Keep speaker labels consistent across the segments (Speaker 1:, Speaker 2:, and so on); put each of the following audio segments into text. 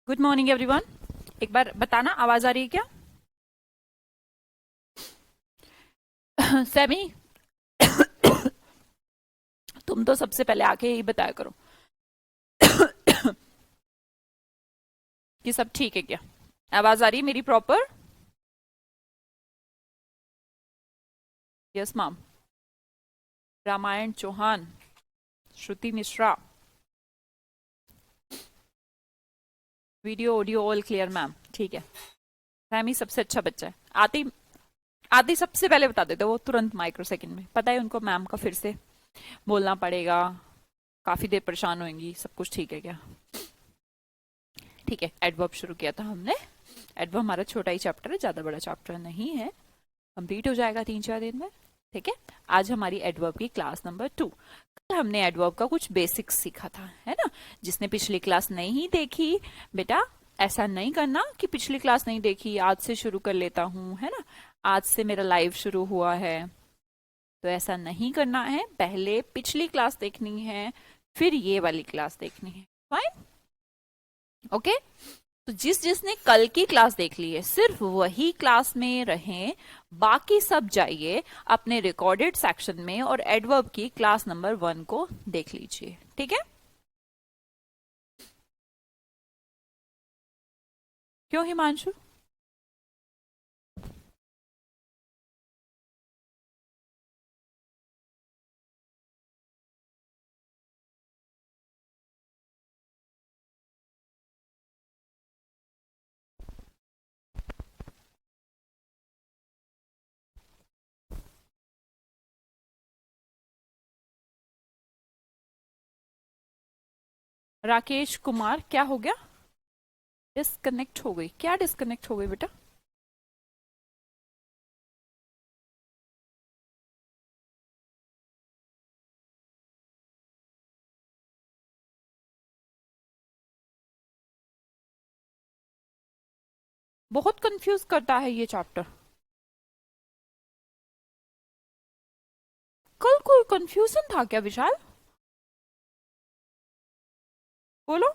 Speaker 1: Good morning everyone. एक बार बताना आवाज आ रही है क्या? सेमी, तुम तो सबसे पहले आके ही बताया करो कि सब ठीक है क्या। आवाज आ रही है मेरी proper? Yes ma'am. Ramayan Chauhan, Shruti Mishra, video audio all clear ma'am. ठीक है। सैमी सबसे अच्छा बच्चा है। आती आती सबसे पहले बता देते, वो तुरंत माइक्रो सेकंड में। पता है उनको मैम का फिर से बोलना पड़ेगा, काफी देर परेशान होंगी। सब कुछ ठीक है क्या? ठीक है। एडवर्ब शुरू किया था हमने। एडवर्ब हमारा छोटा ही चैप्टर है, ज्यादा बड़ा चैप्टर नहीं है, कंप्लीट हो जाएगा 3-4 दिन में। ठीक है। आज हमारी एडवर्ब की क्लास नंबर 2। कल हमने एडवर्ब का कुछ बेसिक्स सीखा था, है ना। जिसने पिछली क्लास नहीं देखी, बेटा ऐसा नहीं करना कि पिछली क्लास नहीं देखी, आज से शुरू कर लेता हूँ, है ना। आज से मेरा लाइव शुरू हुआ है, तो ऐसा नहीं करना है। पहले पिछली क्लास देखनी है, फिर ये वाली क्लास देखनी है। Fine, okay. तो जिसने कल की क्लास देख ली है, सिर्फ वही क्लास में रहें, बाकी सब जाइए अपने रिकॉर्डेड सेक्शन में और एडवर्ब की क्लास नंबर 1 को देख लीजिए। ठीक है। क्यों हिमांशु? राकेश कुमार, क्या हो गया? डिस्कनेक्ट हो गई? क्या डिस्कनेक्ट हो गई बेटा? बहुत कंफ्यूज करता है ये चैप्टर। कल कोई कंफ्यूजन था क्या विशाल? बोलो।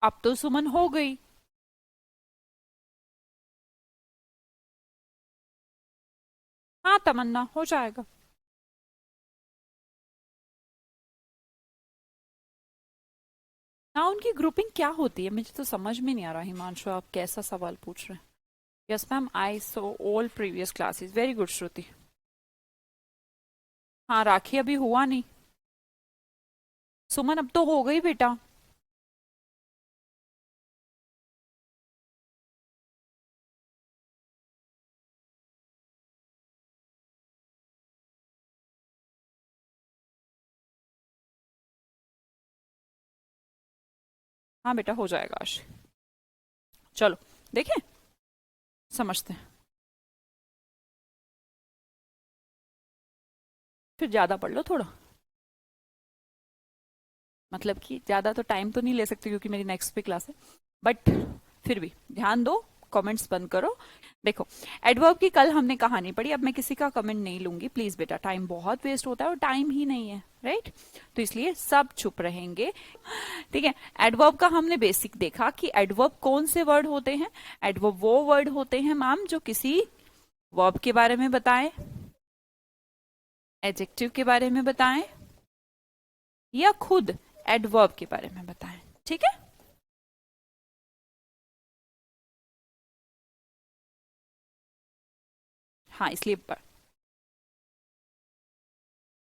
Speaker 1: अब तो सुमन हो गई। हाँ तमन्ना, हो जाएगा। ना उनकी ग्रुपिंग क्या होती है, मुझे तो समझ में नहीं आ रहा। हिमांशु, आप कैसा सवाल पूछ रहे हैं? Yes ma'am, I saw all previous classes. Very good Shruti. हाँ, राखी अभी हुआ नहीं। सुमन अब तो हो गई बेटा। हाँ बेटा, हो जाएगा आज। चलो देखें, समझते हैं। फिर ज्यादा पढ़ लो थोड़ा। मतलब कि ज्यादा तो टाइम तो नहीं ले सकती क्योंकि मेरी नेक्स्ट पे क्लास है, बट फिर भी ध्यान दो। कमेंट्स बंद करो। देखो, एडवर्ब की कल हमने कहानी पढ़ी। अब मैं किसी का कमेंट नहीं लूंगी प्लीज बेटा, टाइम बहुत वेस्ट होता है और टाइम ही नहीं है, राइट। तो इसलिए सब चुप रहेंगे। ठीक है। एडवर्ब का हमने बेसिक देखा कि एडवर्ब कौन से वर्ड होते हैं। एडवर्ब वो वर्ड होते हैं मैम जो किसी वर्ब के बारे में बताएं, एडजेक्टिव के बारे में बताएं, या खुद एडवर्ब के बारे में बताएं। ठीक है। हाँ, इसलिए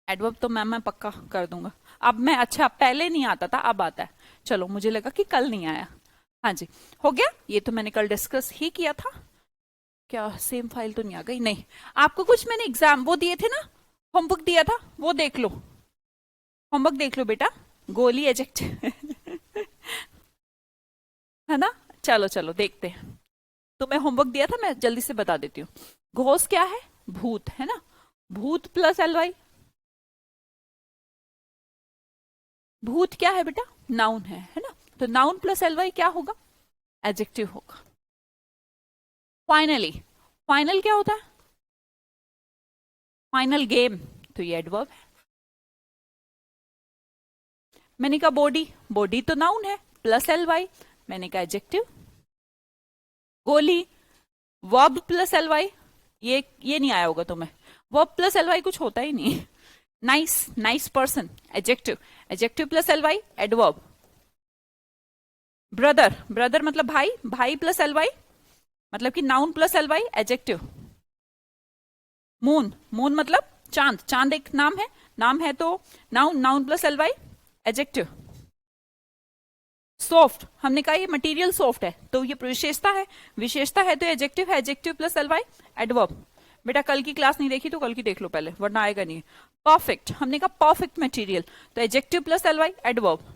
Speaker 1: एडवर्ब तो मैम मैं पक्का कर दूंगा। अब मैं, अच्छा पहले नहीं आता था, अब आता है। चलो, मुझे लगा कि कल नहीं आया। हाँ जी, हो गया। ये तो मैंने कल डिस्कस ही किया था। क्या सेम फाइल तो नहीं आ गई? नहीं। आपको कुछ मैंने एग्जाम वो दिए थे ना, होमवर्क दिया था, वो देख लो। होमवर्क देख लो बेटा। गोली एजेक्ट है ना। चलो चलो देखते हैं। तो मैं होमवर्क दिया था, मैं जल्दी से बता देती हूँ। घोष क्या है? भूत, है ना। भूत प्लस एलवाई। भूत क्या है बेटा? नाउन है ना। तो नाउन प्लस एलवाई क्या होगा? एडजेक्टिव होगा। फाइनली, फाइनल क्या होता है? फाइनल गेम, तो ये एडवर्ब है। मैंने कहा बॉडी, बॉडी तो नाउन है, प्लस एल वाई, मैंने कहा एडजेक्टिव। गोली, वर्ब प्लस एल वाई, ये नहीं आया होगा तुम्हें, वर्ब प्लस एल वाई कुछ होता ही नहीं। Nice, nice person, adjective, adjective plus L Y adverb. Brother, brother मतलब भाई, भाई प्लस एल वाई मतलब कि noun plus L Y adjective. Moon, moon मतलब चांद, चांद एक नाम है तो noun, noun plus L Y adjective. Soft, हमने कहा ये मटेरियल सॉफ्ट है तो ये विशेषता है, विशेषता है तो एडजेक्टिव है, adjective plus L Y adverb. बेटा कल की क्लास नहीं देखी तो कल की देख लो पहले, वरना आएगा नहीं। परफेक्ट, हमने कहा परफेक्ट मटेरियल, तो adjective plus L Y adverb.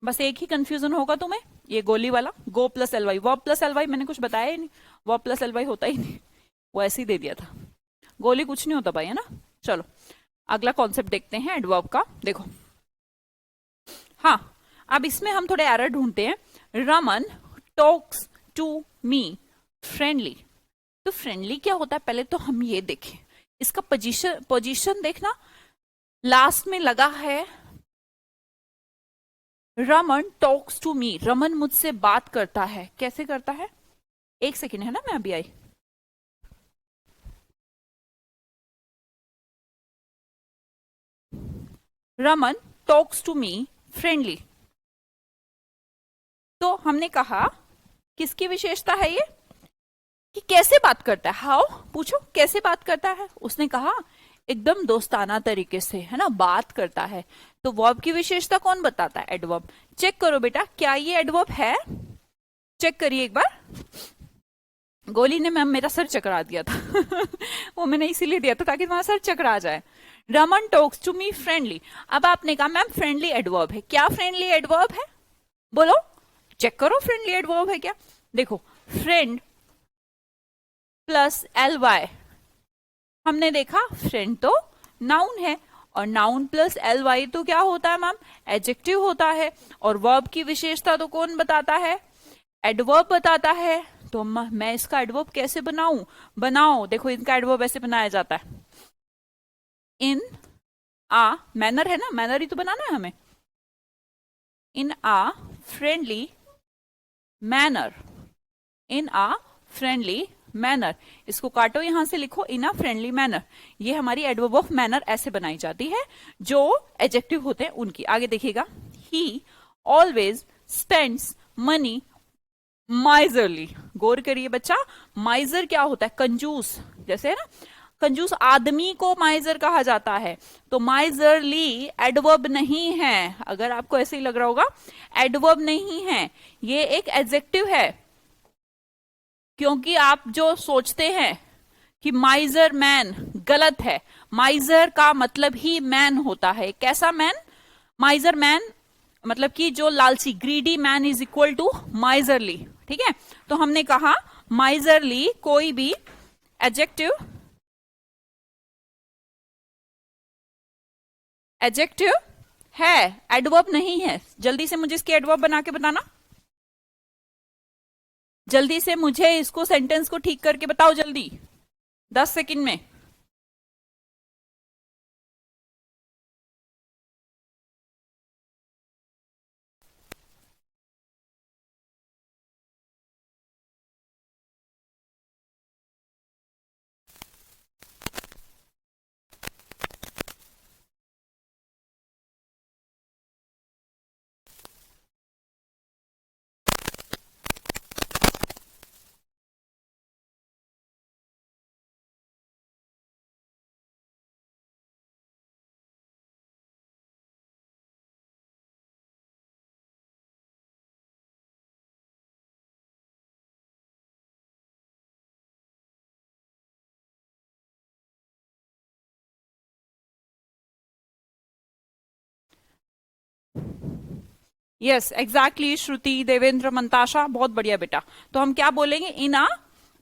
Speaker 1: बस एक ही कंफ्यूजन होगा तुम्हें, ये गोली वाला, go plus L Y, verb plus L Y मैंने कुछ बताया ही नहीं, वर्ब प्लस एल वाई होता ही नहीं, वो ऐसे ही दे दिया था। गोली कुछ नहीं होता भाई, है ना। चलो अगला कॉन्सेप्ट देखते हैं एडवर्ब का, देखो। हाँ, अब इसमें हम थोड़े एरर ढूंढते हैं। Raman talks to me friendly, तो फ्रेंडली क्या होता है पहले तो हम ये देखें, इसका पोजीशन, पोजीशन देखना, लास्ट में लगा है Raman talks to me, Raman मुझसे बात करता है, कैसे करता है? एक सेकेंड है ना, मैं अभी आई। Raman talks to me friendly, तो हमने कहा किसकी विशेषता है ये, कि कैसे बात करता है। हाउ, पूछो कैसे बात करता है, उसने कहा एकदम दोस्ताना तरीके से, है ना, बात करता है। तो वर्ब की विशेषता कौन बताता है? एडवर्ब। चेक करो बेटा क्या ये एडवर्ब है, चेक करिए एक बार। गोली ने मैम मेरा सर चकरा दिया था वो मैंने इसीलिए दिया था ताकि तुम्हारा सर चकरा जाए। Raman talks to me friendly, अब आपने कहा मैम फ्रेंडली एडवर्ब है, क्या फ्रेंडली एडवर्ब है? बोलो, चेक करो फ्रेंडली एडवर्ब है क्या। देखो, फ्रेंड प्लस एल वाई, हमने देखा फ्रेंड तो नाउन है, और नाउन प्लस एल वाई तो क्या होता है मैम? एडजेक्टिव होता है। और वर्ब की विशेषता तो कौन बताता है? एडवर्ब बताता है। तो मैं इसका एडवर्ब कैसे बनाऊं? बनाओ, देखो इनका एडवर्ब ऐसे बनाया जाता है, इन आ, मैनर है ना, मैनर ही तो बनाना है हमें। इन आ फ्रेंडली मैनर, इन आ फ्रेंडली मैनर, इसको काटो यहां से लिखो इन अ फ्रेंडली मैनर, ये हमारी एडवर्ब ऑफ मैनर ऐसे बनाई जाती है जो एडजेक्टिव होते हैं उनकी। आगे देखिएगा, he always spends money miserly, गौर करिए बच्चा, माइजर क्या होता है? कंजूस, जैसे है ना, कंजूस आदमी को माइजर कहा जाता है, तो माइजरली एडवर्ब नहीं है, अगर आपको ऐसे ही लग रहा होगा, एडवर्ब नहीं है, ये एक एडजेक्टिव है। क्योंकि आप जो सोचते हैं कि माइजर मैन, गलत है, माइजर का मतलब ही मैन होता है। कैसा मैन? माइजर मैन मतलब कि जो लालची, greedy man is equal to miserly, ठीक है। तो हमने कहा माइजरली कोई भी एडजेक्टिव, एडजेक्टिव है, एडवर्ब नहीं है। जल्दी से मुझे इसके एडवर्ब बना के बताना, जल्दी से मुझे इसको सेंटेंस को ठीक करके बताओ जल्दी, 10 सेकंड में। यस एग्जैक्टली, श्रुति, देवेंद्र, मंताशा, बहुत बढ़िया बेटा। तो हम क्या बोलेंगे? इन अ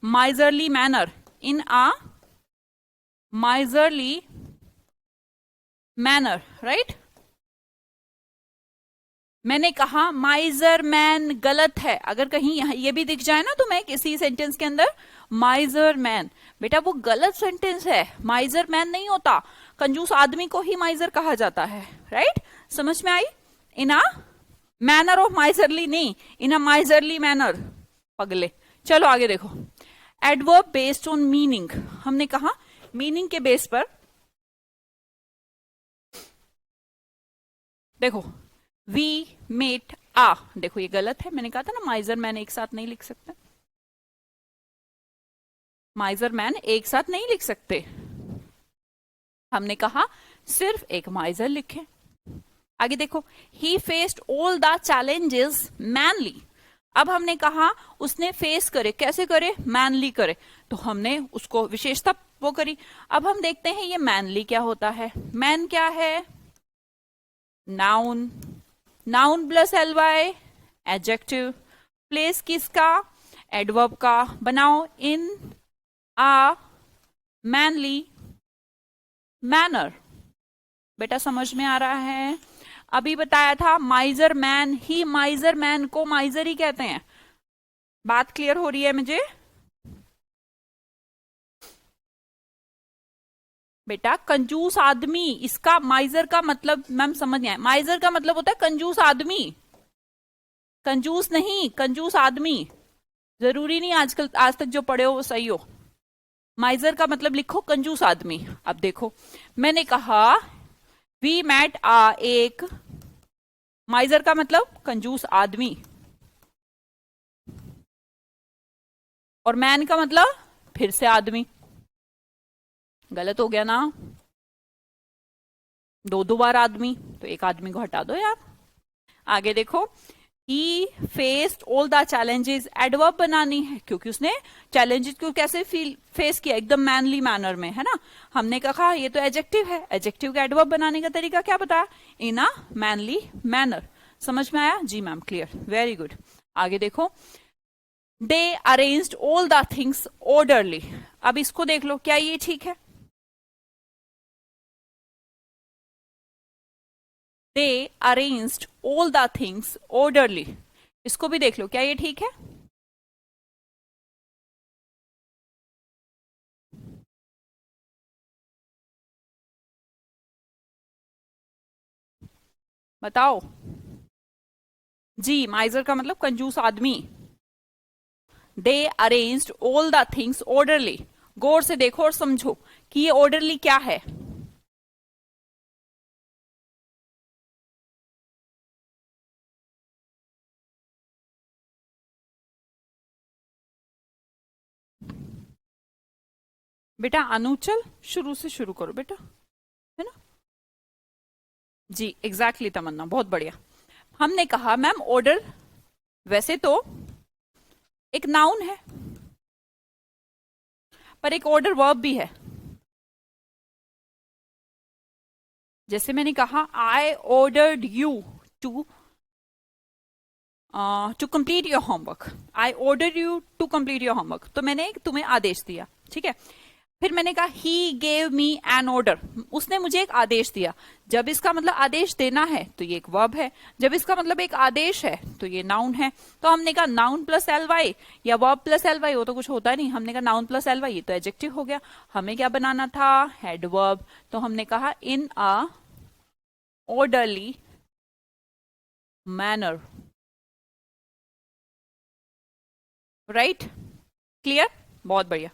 Speaker 1: माइजरली मैनर, इन अ माइजरली मैनर, राइट। मैंने कहा माइजर मैन गलत है। अगर कहीं ये भी दिख जाए ना तुम्हें किसी सेंटेंस के अंदर माइजर मैन, बेटा वो गलत सेंटेंस है, माइजर मैन नहीं होता, कंजूस आदमी को ही माइजर कहा जाता है। राइट, समझ में आई? इन अ मैनर ऑफ माइजरली नहीं, इन अ माइजरली मैनर, पगले। चलो आगे देखो, एडवर्ब बेस्ड ऑन मीनिंग। हमने कहा मीनिंग के बेस पर देखो, वी मेट आ, देखो ये गलत है, मैंने कहा था ना माइजर मैन एक साथ नहीं लिख सकते, माइजर मैन एक साथ नहीं लिख सकते। हमने कहा सिर्फ एक माइजर लिखे। आगे देखो, he faced all the challenges manly. अब हमने कहा उसने फेस करे, कैसे करे? मैनली करे, तो हमने उसको विशेषता वो करी। अब हम देखते हैं ये मैनली क्या होता है। मैन क्या है? Noun, noun plus L Y adjective, place किसका? एडवर्ब का। बनाओ इन आ मैनली मैनर। बेटा समझ में आ रहा है? अभी बताया था माइजर मैन ही, माइजर मैन को माइजर ही कहते हैं। बात क्लियर हो रही है मुझे? बेटा कंजूस आदमी, इसका माइजर का मतलब मैम समझ नहीं आया। माइजर का मतलब होता है कंजूस आदमी, कंजूस नहीं, कंजूस आदमी। जरूरी नहीं आजकल आज तक जो पढ़े हो वो सही हो। माइजर का मतलब लिखो कंजूस आदमी। अब देखो, मैंने कहा वी मैट आ एक, माइजर का मतलब कंजूस आदमी, और मैन का मतलब फिर से आदमी। गलत हो गया ना? दो बार आदमी, तो एक आदमी को हटा दो यार। आगे देखो, he faced all the challenges, adverb बनानी है क्योंकि उसने चैलेंजेस को कैसे फेस किया, एकदम मैनली मैनर में, है ना। हमने कहा ये तो एडजेक्टिव है, एडजेक्टिव का एडवर्ब बनाने का तरीका क्या बताया? In a manly manner. समझ में आया? जी मैम, क्लियर, वेरी गुड। आगे देखो, they arranged all the things orderly. अब इसको देख लो, क्या ये ठीक है? They arranged all the things orderly, इसको भी देख लो, क्या ये ठीक है? बताओ जी। माइजर का मतलब कंजूस आदमी। They arranged all the things orderly. गौर से देखो और समझो कि ये ऑर्डरली क्या है। बेटा अनुचल, शुरू से शुरू करो बेटा, है ना? जी एग्जैक्टली तमन्ना, बहुत बढ़िया। हमने कहा मैम ऑर्डर वैसे तो एक नाउन है, पर एक ऑर्डर वर्ब भी है। जैसे मैंने कहा I ordered you to complete your homework, I order you to complete your homework, तो मैंने तुम्हें आदेश दिया, ठीक है। फिर मैंने कहा he gave me an order, उसने मुझे एक आदेश दिया। जब इसका मतलब आदेश देना है तो ये एक वर्ब है, जब इसका मतलब एक आदेश है तो ये नाउन है। तो हमने कहा नाउन प्लस एल वाई या वर्ब प्लस एल वाई, वो तो कुछ होता नहीं। हमने कहा नाउन प्लस एल वाई, ये तो एडजेक्टिव हो गया। हमें क्या बनाना था? एडवर्ब। तो हमने कहा in a orderly manner. Right, clear, बहुत बढ़िया।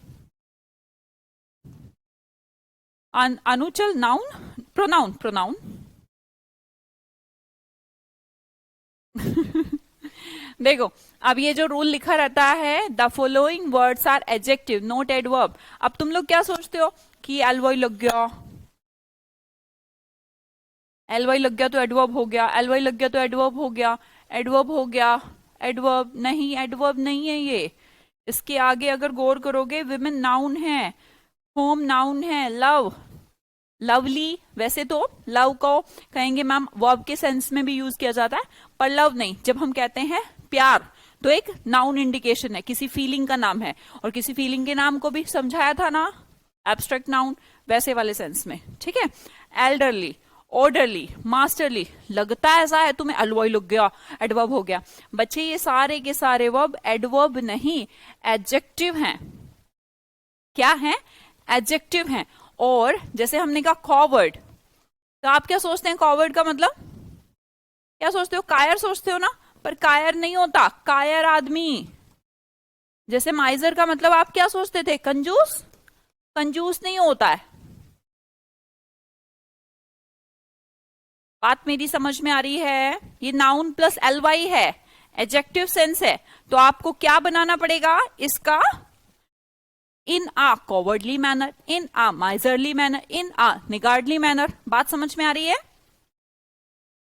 Speaker 1: अनुचल नाउन, प्रोनाउन, प्रोनाउन। देखो, अब ये जो रूल लिखा रहता है the following words are adjective not adverb. अब तुम लोग क्या सोचते हो कि एलवाई लग गया, एलवाई लग गया तो एडवर्ब हो गया, एलवाई लग गया तो एडवर्ब हो गया, एडवर्ब हो गया, एडवर्ब नहीं, एडवर्ब नहीं है ये। इसके आगे अगर गौर करोगे, विमेन नाउन है, होम नाउन है, लव, लवली। वैसे तो लव को कहेंगे मैम वर्ब के सेंस में भी यूज किया जाता है, पर लव नहीं। जब हम कहते हैं प्यार तो एक नाउन इंडिकेशन है, किसी फीलिंग का नाम है, और किसी फीलिंग के नाम को भी समझाया था ना एब्स्ट्रैक्ट नाउन, वैसे वाले सेंस में, ठीक है। एल्डरली, ऑर्डरली, मास्टरली, लगता ऐसा है तुम्हें, अलवाई लग गया, एडवर्ब हो गया। बच्चे ये सारे के सारे वर्ब एडवर्ब नहीं, एडजेक्टिव हैं। क्या है? एडजेक्टिव हैं। और जैसे हमने कहा कॉवर्ड, तो आप क्या सोचते हैं कॉवर्ड का मतलब? क्या सोचते हो? कायर सोचते हो ना? पर कायर नहीं होता, कायर आदमी। जैसे माइजर का मतलब आप क्या सोचते थे? कंजूस। कंजूस नहीं होता है। बात मेरी समझ में आ रही है? ये नाउन प्लस एल वाई है, एडजेक्टिव सेंस है। तो आपको क्या बनाना पड़ेगा इसका? इन आ कॉवर्डली मैनर, इन आ माइजरली मैनर, इन आ निगार्डली मैनर। बात समझ में आ रही है?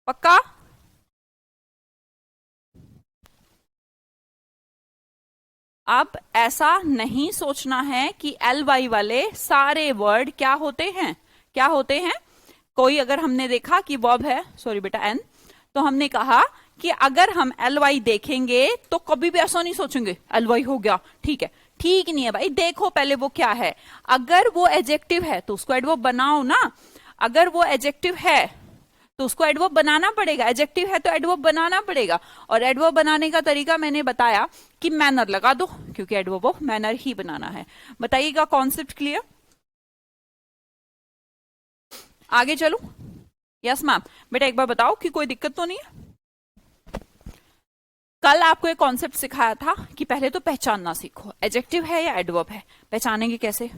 Speaker 1: पक्का? अब ऐसा नहीं सोचना है कि एल वाई वाले सारे वर्ड क्या होते हैं, क्या होते हैं। कोई अगर हमने देखा कि वर्ब है, सॉरी बेटा एन, तो हमने कहा कि अगर हम एल वाई देखेंगे तो कभी भी ऐसा नहीं सोचेंगे एल वाई हो गया, ठीक है। ठीक नहीं है भाई, देखो पहले वो क्या है। अगर वो एडजेक्टिव है तो उसको एडवर्ब बनाओ ना। अगर वो एडजेक्टिव है तो उसको एडवर्ब बनाना पड़ेगा, एडजेक्टिव है तो एडवर्ब बनाना पड़ेगा। और एडवर्ब बनाने का तरीका मैंने बताया कि मैनर लगा दो, क्योंकि एडवर्ब ऑफ मैनर ही बनाना है। बताइएगा कॉन्सेप्ट क्लियर? आगे चलो। Yes ma'am. बेटा एक बार बताओ कि कोई दिक्कत तो नहीं है? कल आपको एक कॉन्सेप्ट सिखाया था कि पहले तो पहचानना सीखो, एडजेक्टिव है या एडवर्ब है। पहचानेंगे कैसे?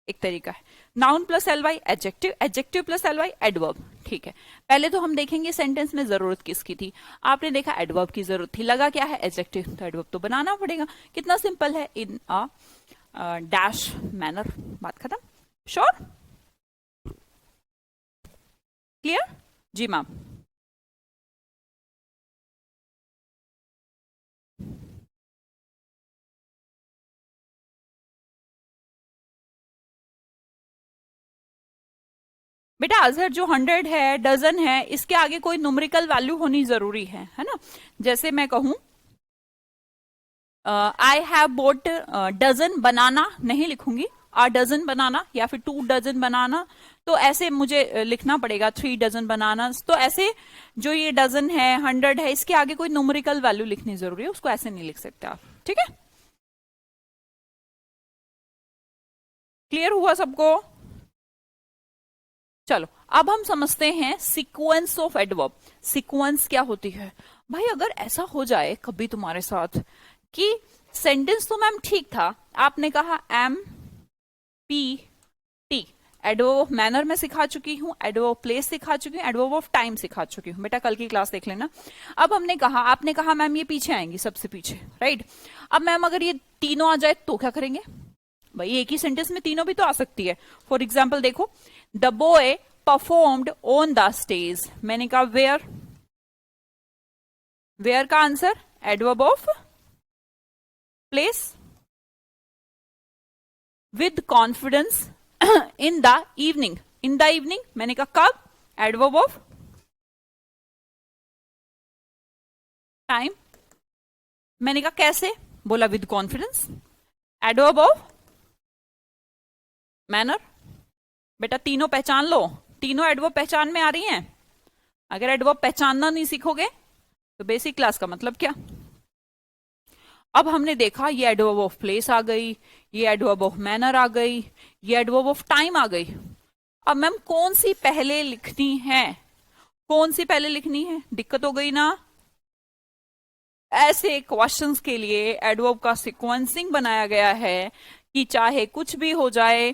Speaker 1: एक तरीका है noun plus L Y adjective, adjective plus L Y adverb. ठीक है, पहले तो हम देखेंगे सेंटेंस में जरूरत किसकी थी। आपने देखा एडवर्ब की जरूरत थी, लगा क्या है एडजेक्टिव, तो एडवर्ब तो बनाना पड़ेगा। कितना सिंपल है, इन अ डैश मैनर, बात खत्म। श्योर? क्लियर? जी मैम। बेटा अजहर जो 100 है, डजन है, इसके आगे कोई न्यूमेरिकल वैल्यू होनी जरूरी है ना। जैसे मैं कहूं आई हैव बोट डजन बनाना, नहीं लिखूंगी आ डजन बनाना या फिर 2 डजन बनाना। तो ऐसे मुझे लिखना पड़ेगा 3 डजन बनाना। तो ऐसे जो ये डजन है, 100 है, इसके आगे कोई न्यूमेरिकल वैल्यू लिखनी जरूरी है, उसको ऐसे नहीं लिख सकते आप। ठीक है, क्लियर हुआ सबको? चलो अब हम समझते हैं सीक्वेंस ऑफ एडवर्ब। सीक्वेंस क्या होती है भाई? अगर ऐसा हो जाए कभी तुम्हारे साथ कि सेंटेंस तो मैम ठीक था, आपने कहा M P T, adverb of manner में सिखा चुकी हूं, एडवर्ब ऑफ प्लेस सिखा चुकी हूं, एडवर्ब ऑफ टाइम सिखा चुकी हूं, बेटा कल की क्लास देख लेना। अब हमने कहा, आपने कहा मैम ये पीछे आएंगी, सबसे पीछे, राइट। अब मैम अगर ये तीनों आ जाए तो क्या करेंगे? भाई एक ही सेंटेंस में तीनों भी तो आ सकती है। फॉर एग्जाम्पल देखो, the boy performed on the stage, मैंने कहा वेयर, वेयर का answer adverb of place. With confidence in the evening, in the evening मैंने कहा कब, एडवर्ब ऑफ टाइम। मैंने कहा कैसे, बोला with confidence, adverb of manner. बेटा तीनों पहचान लो, तीनों एडवर्ब पहचान में आ रही हैं। अगर एडवर्ब पहचानना नहीं सीखोगे तो बेसिक क्लास का मतलब क्या? अब हमने देखा ये एडवर्ब ऑफ प्लेस आ गई, ये एडवर्ब ऑफ मैनर आ गई, ये एडवर्ब ऑफ टाइम आ गई। अब मैम कौन सी पहले लिखनी है, कौन सी पहले लिखनी है? दिक्कत हो गई ना। ऐसे क्वेश्चंस के लिए एडवर्ब का सीक्वेंसिंग बनाया गया है कि चाहे कुछ भी हो जाए,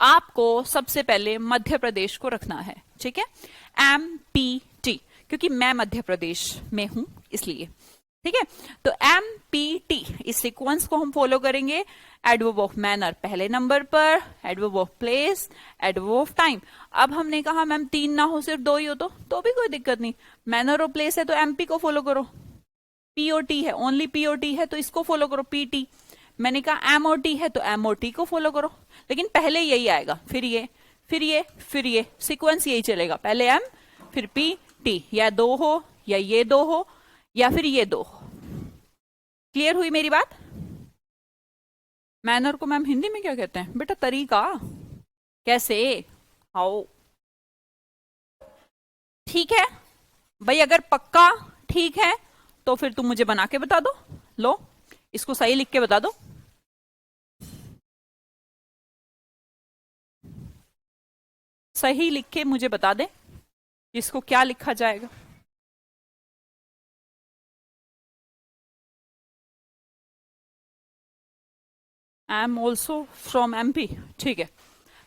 Speaker 1: आपको सबसे पहले मध्य प्रदेश को रखना है। ठीक है, एम पी टी, क्योंकि मैं मध्य प्रदेश में हूं इसलिए। ठीक है, तो एम पी टी इस सीक्वेंस को हम फॉलो करेंगे। एडवर्ब ऑफ मैनर पहले नंबर पर, adverb of place, adverb of time. अब हमने कहा मैम 3 ना हो, सिर्फ 2 ही हो तो भी कोई दिक्कत नहीं। मैनर और प्लेस है तो एमपी को फॉलो करो, पीओटी है, ओनली पीओटी है तो इसको फॉलो करो, पीटी। मैंने कहा एमओटी है तो एमओटी को फॉलो करो। लेकिन पहले यही आएगा, फिर ये, फिर ये, फिर ये, सीक्वेंस यही चलेगा, पहले एम फिर पी टी, या 2 हो या ये 2 हो या फिर ये 2 हो। क्लियर हुई मेरी बात? मैनर को मैम हिंदी में क्या कहते हैं बेटा? तरीका। कैसे? हाउ? ठीक है भाई, अगर पक्का ठीक है तो फिर तुम मुझे बना के बता दो। लो इसको सही लिख के बता दो। सही लिख के मुझे बता दे इसको क्या लिखा जाएगा। I am also from MP. ठीक है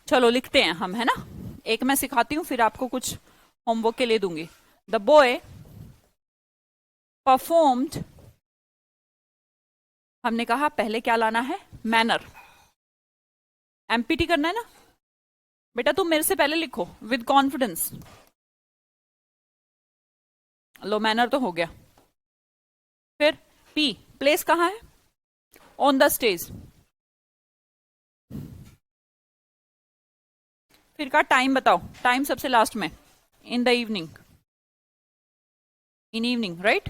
Speaker 1: चलो लिखते हैं हम, है ना। एक मैं सिखाती हूं फिर आपको कुछ होमवर्क के लिए दूंगी। द बॉय परफॉर्म्ड, हमने कहा पहले क्या लाना है, मैनर। एमपीटी करना है ना बेटा, तुम मेरे से पहले लिखो विद कॉन्फिडेंस। लो मैनर तो हो गया। फिर पी, प्लेस कहां है, ऑन द स्टेज। फिर का टाइम बताओ, टाइम सबसे लास्ट में, in the evening, in evening right.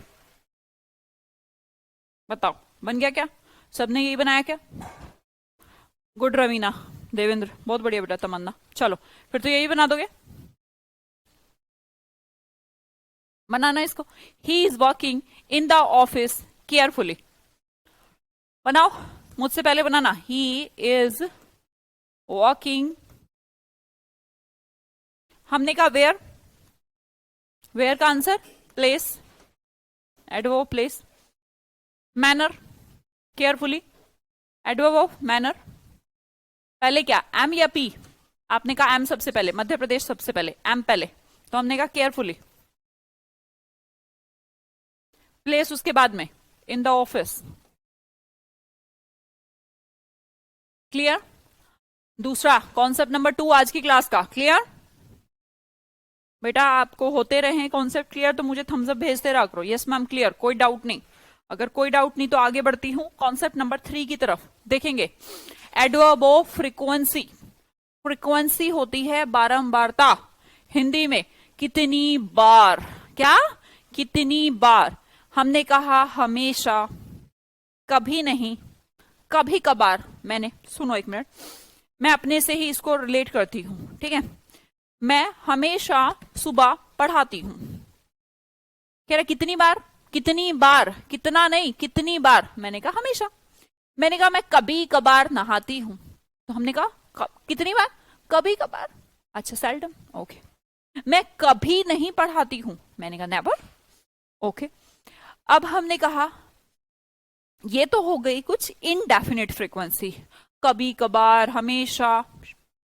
Speaker 1: बताओ बन गया क्या, सबने यही बनाया क्या। गुड रवीना, देवेंद्र बहुत बढ़िया बेटा, तमन्ना चलो फिर तो यही बना दोगे। बनाना इसको, he is working in the office carefully. बनाओ मुझसे पहले बनाना, ही इज वर्किंग, हमने कहा वेयर, वेयर का answer place, adverb place. Manner carefully, adverb of manner. पहले क्या एम या पी, आपने कहा एम सबसे पहले, मध्य प्रदेश सबसे पहले, एम पहले, तो हमने कहा केयरफुली। प्लेस उसके बाद में, इन द ऑफिस। क्लियर। दूसरा कॉन्सेप्ट नंबर 2 आज की क्लास का क्लियर। बेटा आपको होते रहे कॉन्सेप्ट क्लियर तो मुझे थम्स अप भेजते रहा करो। यस मैम क्लियर, कोई डाउट नहीं। अगर कोई डाउट नहीं तो आगे बढ़ती हूं कॉन्सेप्ट नंबर 3 की तरफ। देखेंगे एडवर्ब ऑफ फ्रीक्वेंसी। फ्रीक्वेंसी होती है बारंबारता, हिंदी में कितनी बार, क्या कितनी बार। हमने कहा हमेशा, कभी नहीं, कभी कभार। मैंने सुनो एक मिनट, मैं अपने से ही इसको रिलेट करती हूं, ठीक है। मैं हमेशा सुबह पढ़ाती हूं, कह रहा कितनी बार, कितनी बार, कितना नहीं कितनी बार। मैंने कहा हमेशा। मैंने कहा मैं कभी कभार नहाती हूं, तो हमने कहा कितनी बार, कभी कभार। अच्छा सेल्डम, ओके। मैं कभी नहीं पढ़ाती हूं, मैंने कहा नेवर, ओके। अब हमने कहा ये तो हो गई कुछ इनडेफिनिट फ्रीक्वेंसी, कभी कभार, हमेशा,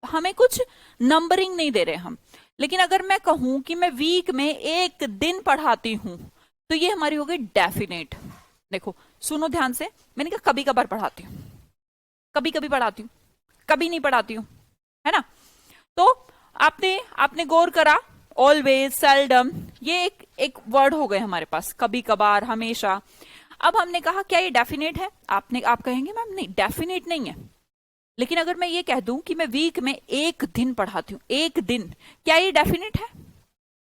Speaker 1: हमें कुछ नंबरिंग नहीं दे रहे हम। लेकिन अगर मैं कहूं कि मैं वीक में एक दिन पढ़ाती हूं तो ये हमारी हो गई डेफिनेट। देखो सुनो ध्यान से, मैंने कहा कभी कभार पढ़ाती हूं, कभी कभी पढ़ाती हूं, कभी नहीं पढ़ाती हूं, है ना। तो आपने गौर करा, ऑलवेज, सेल्डम, ये एक वर्ड हो गए हमारे पास, कभी कभार, हमेशा। अब हमने कहा क्या ये डेफिनेट है, आप कहेंगे मैम नहीं डेफिनेट नहीं है। लेकिन अगर मैं ये कह दूं कि मैं वीक में एक दिन पढ़ाती हूं, एक दिन, क्या ये डेफिनेट है।